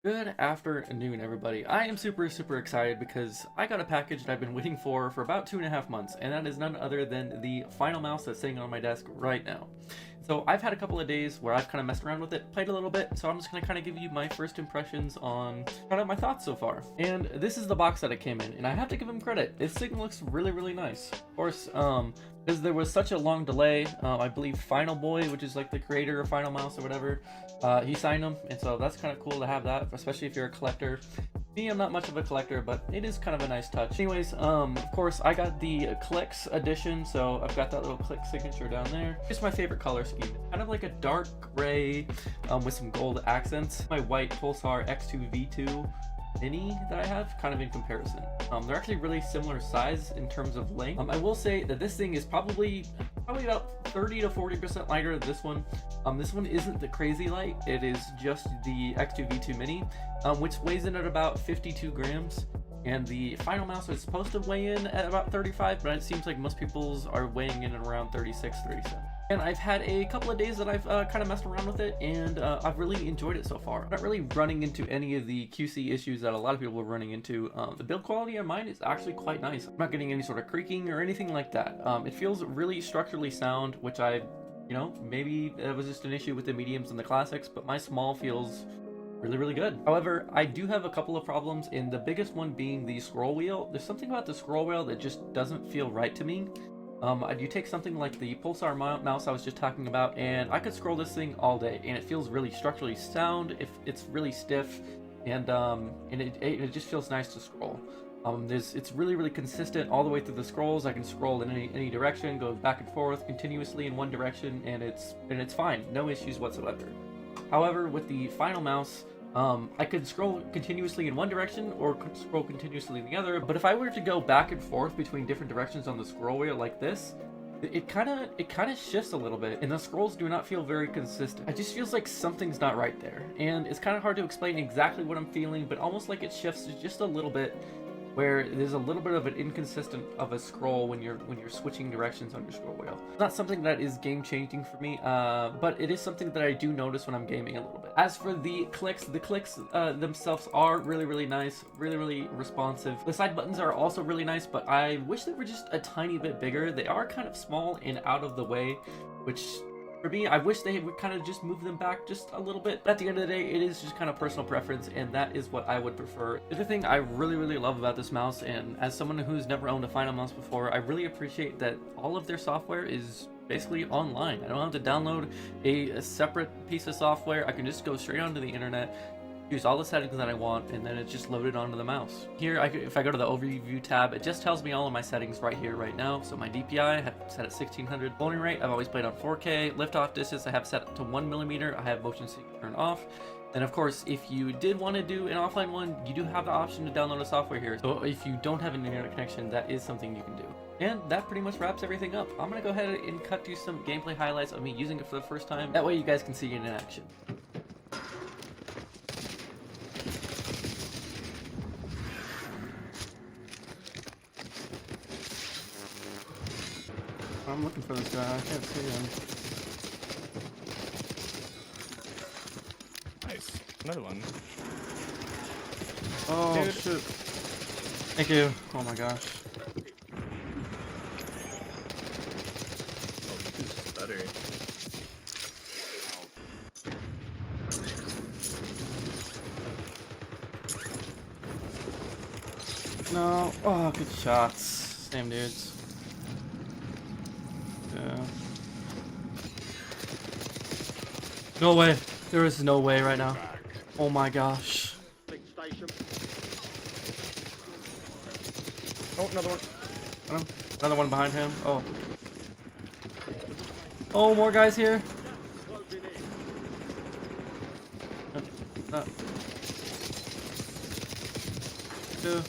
Good afternoon, everybody. I am super excited because I got a package that I've been waiting for about 2.5 months, and that is none other than the Finalmouse that's sitting on my desk right now. So I've had a couple of days where I've kind of messed around with it, played a little bit, so I'm just going to kind of give you my first impressions on kind of my thoughts so far. And this is the box that it came in, and I have to give him credit. This thing looks really nice. Of course, because there was such a long delay, I believe Final Boy, which is like the creator of Finalmouse or whatever, he signed them, and so that's kind of cool to have that, especially if you're a collector. Me, I'm not much of a collector, but it is kind of a nice touch. Anyways, of course, I got the Clix edition, so I've got that little Clix signature down there. It's my favorite color scheme. It's kind of like a dark gray with some gold accents. My white Pulsar X2V2 mini that I have, kind of in comparison. They're actually really similar size in terms of length. I will say that this thing is probably about 30 to 40% lighter than this one. This one isn't the crazy light. It is just the X2V2 mini, which weighs in at about 52 grams. And the Finalmouse is supposed to weigh in at about 35, but it seems like most people's are weighing in at around 36, 37. And I've had a couple of days that I've kind of messed around with it, and I've really enjoyed it so far. I'm not really running into any of the QC issues that a lot of people are running into. The build quality on mine is actually quite nice. I'm not getting any sort of creaking or anything like that. It feels really structurally sound, which maybe it was just an issue with the mediums and the classics, but my small feels really good. However, I do have a couple of problems, and the biggest one being the scroll wheel. There's something about the scroll wheel that just doesn't feel right to me. You take something like the Pulsar mouse I was just talking about, and I could scroll this thing all day, and it feels really structurally sound. If it's really stiff, and it just feels nice to scroll. It's really consistent all the way through the scrolls. I can scroll in any direction, go back and forth continuously in one direction, and it's fine, no issues whatsoever. However, with the Finalmouse, I could scroll continuously in one direction or could scroll continuously in the other, but if I were to go back and forth between different directions on the scroll wheel like this, it kind of shifts a little bit, and the scrolls do not feel very consistent. It just feels like something's not right there, and it's kind of hard to explain exactly what I'm feeling, but almost like it shifts just a little bit, where there's a little bit of an inconsistent of a scroll when you're switching directions on your scroll wheel. It's not something that is game changing for me, but it is something that I do notice when I'm gaming a little bit. As for the Clix themselves are really nice, really responsive. The side buttons are also really nice, but I wish they were just a tiny bit bigger. They are kind of small and out of the way, which for me, I wish they would kind of just move them back just a little bit. But at the end of the day, it is just kind of personal preference, and that is what I would prefer. The other thing I really love about this mouse, and as someone who's never owned a Finalmouse before, I really appreciate that all of their software is basically online. I don't have to download a separate piece of software. I can just go straight onto the internet, use all the settings that I want, and then it's just loaded onto the mouse. Here, if I go to the overview tab, it just tells me all of my settings right here, right now. So my DPI, I have set at 1600. Loading rate, I've always played on 4K. Liftoff distance, I have set to 1mm. I have motion sync turned off. And of course, if you did want to do an offline one, you do have the option to download a software here. So if you don't have an internet connection, that is something you can do. And that pretty much wraps everything up. I'm gonna go ahead and cut to some gameplay highlights of me using it for the first time. That way you guys can see it in action. I'm looking for this guy. I can't see him. Nice. Another one. Oh, dude. shoot. Thank you. Oh my gosh. Oh, this is stuttering. No. Oh, good shots. Same dudes. Yeah. No way. There is no way right now. Oh my gosh. Oh, another one. Another one behind him. Oh. Oh, more guys here. Two.